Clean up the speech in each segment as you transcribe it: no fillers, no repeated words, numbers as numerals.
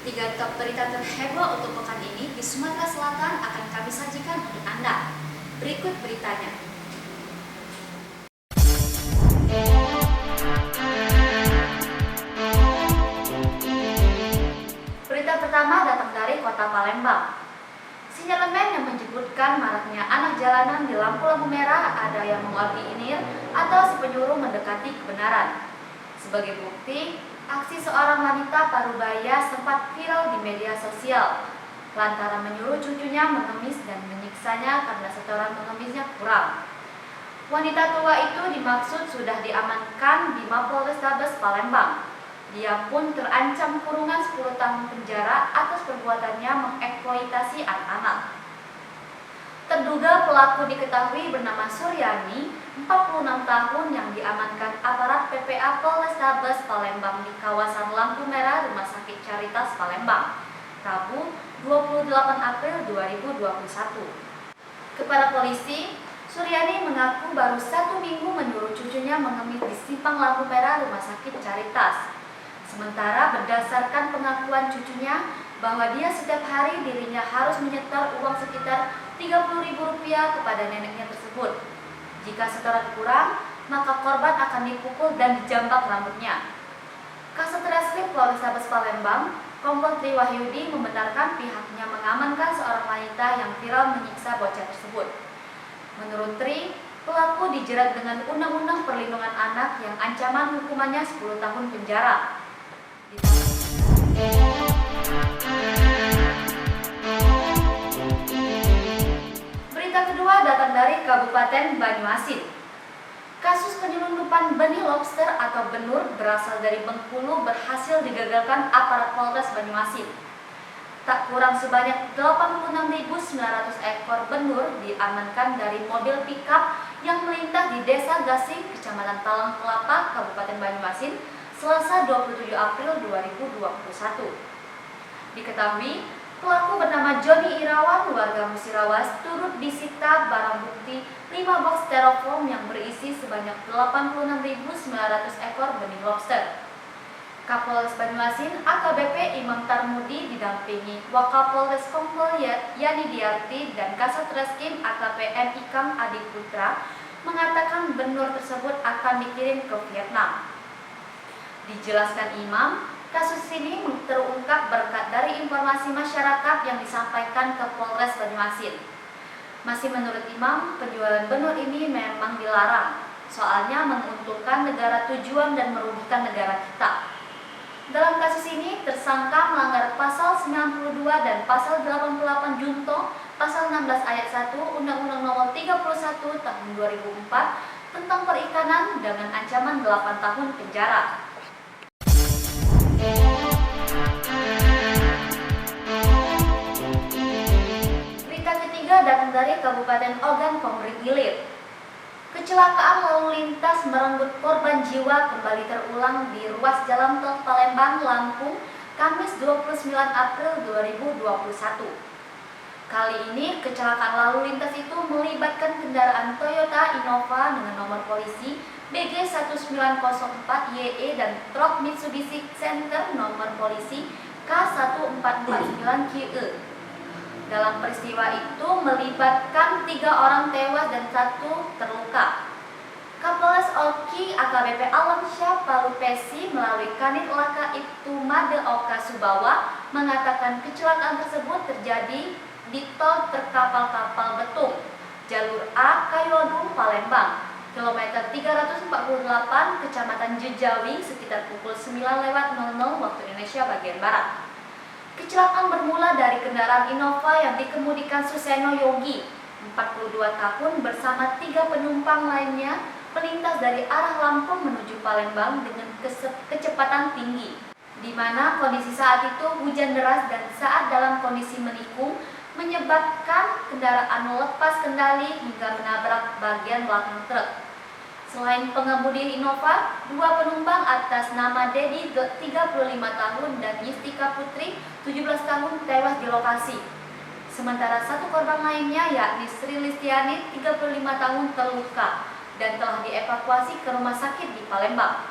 Tiga top berita terheboh untuk pekan ini di Sumatera Selatan akan kami sajikan untuk Anda. Berikut beritanya. Berita pertama datang dari kota Palembang. Sinyalemen yang menyebutkan maraknya anak jalanan di lampu-lampu merah ada yang mengordinir atau si penyuruh mendekati kebenaran. Sebagai bukti, aksi seorang wanita Parubaya sempat viral di media sosial lantaran menyuruh cucunya mengemis dan menyiksanya karena setoran pengemisnya kurang. Wanita tua itu dimaksud sudah diamankan di Mapolrestabes Palembang. Dia pun terancam kurungan 10 tahun penjara atas perbuatannya mengeksploitasi anak-anak. Terduga pelaku diketahui bernama Suryani, 46 tahun yang diamankan aparat PPA Polrestabes Palembang di kawasan lampu merah Rumah Sakit Caritas Palembang, Rabu 28 April 2021. Kepada polisi, Suryani mengaku baru 1 minggu menyuruh cucunya mengemis di simpang lampu merah Rumah Sakit Caritas. Sementara berdasarkan pengakuan cucunya bahwa dia setiap hari dirinya harus menyetor uang sekitar Rp30.000 kepada neneknya tersebut. Jika setoran kurang, maka korban akan dipukul dan dijambak rambutnya. Kasat Reskrim Polrestabes Palembang, Kompol Tri Wahyudi membenarkan pihaknya mengamankan seorang wanita yang viral menyiksa bocah tersebut. Menurut Tri, pelaku dijerat dengan Undang-Undang Perlindungan Anak yang ancaman hukumannya 10 tahun penjara. Berita kedua datang dari Kabupaten Banyuasin. Kasus penyelundupan benih lobster atau benur berasal dari Bengkulu berhasil digagalkan aparat Polres Banyuasin. Tak kurang sebanyak 86.900 ekor benur diamankan dari mobil pickup yang melintas di Desa Gasing, Kecamatan Talang Kelapa, Kabupaten Banyuasin, Selasa 27 April 2021. Diketahui, pelaku bernama Joni Irawan, warga Musirawas, turut disita barang bukti 5 box styrofoam yang berisi sebanyak 86.900 ekor benih lobster. Kapolres Banyuasin AKBP Imam Tarmudi didampingi Wakapolres Kompol Yani Diarti dan Kasat Reskrim AKPM Ikam Adi Putra mengatakan benur tersebut akan dikirim ke Vietnam. Dijelaskan Imam, kasus ini terungkap berkat dari informasi masyarakat yang disampaikan ke Polres Banyuasin. Masih menurut Imam, penjualan benur ini memang dilarang, soalnya menguntungkan negara tujuan dan merugikan negara kita. Dalam kasus ini, tersangka melanggar pasal 92 dan pasal 88 Junto, pasal 16 ayat 1 Undang-Undang Nomor 31 Tahun 2004 tentang perikanan dengan ancaman 8 tahun penjara. Berita ketiga datang dari Kabupaten Ogan Komering Ilir. Kecelakaan lalu lintas merenggut korban jiwa kembali terulang di ruas jalan tol Palembang, Lampung, Kamis 29 April 2021. Kali ini kecelakaan lalu lintas itu melibatkan kendaraan Toyota Innova dengan nomor polisi BG1904YE dan truk Mitsubishi Xenter nomor polisi K1449QE. Dalam peristiwa itu melibatkan 3 orang tewas dan 1 terluka. Kapolres Oki AKBP Alamsyah Palupesi melalui Kanit Laka Ibtu Made Oka Subawa mengatakan kecelakaan tersebut terjadi di tol terkapal-kapal betung jalur A Kayodung Palembang, kilometer 348, Kecamatan Jejawi, sekitar pukul 9.00 waktu Indonesia bagian Barat. Kecelakaan bermula dari kendaraan Innova yang dikemudikan Suseno Yogi, 42 tahun, bersama 3 penumpang lainnya melintas dari arah Lampung menuju Palembang dengan kecepatan tinggi, di mana kondisi saat itu hujan deras dan saat dalam kondisi menikung menyebabkan kendaraan lepas kendali hingga menabrak bagian belakang truk. Selain pengemudi Innova, 2 penumpang atas nama Dedi 35 tahun dan Yistika Putri 17 tahun tewas di lokasi. Sementara 1 korban lainnya yakni Sri Listiani 35 tahun terluka dan telah dievakuasi ke rumah sakit di Palembang.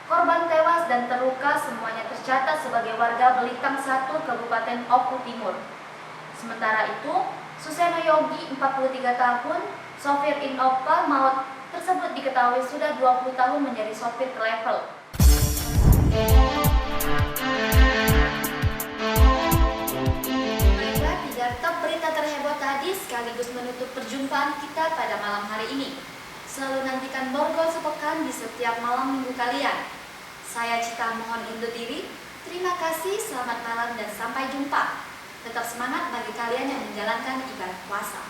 Korban tewas dan terluka semuanya tercatat sebagai warga Belitang 1, Kabupaten Oku Timur. Sementara itu, Suseno Yogi, 43 tahun, sopir Innova maut tersebut diketahui sudah 20 tahun menjadi sopir travel. Baiklah, 3 top berita terheboh tadi sekaligus menutup perjumpaan kita pada malam hari ini. Selalu nantikan Borgol Sepekan di setiap malam minggu kalian. Saya Cita mohon undur diri. Terima kasih, selamat malam dan sampai jumpa. Tetap semangat bagi kalian yang menjalankan ibadah puasa.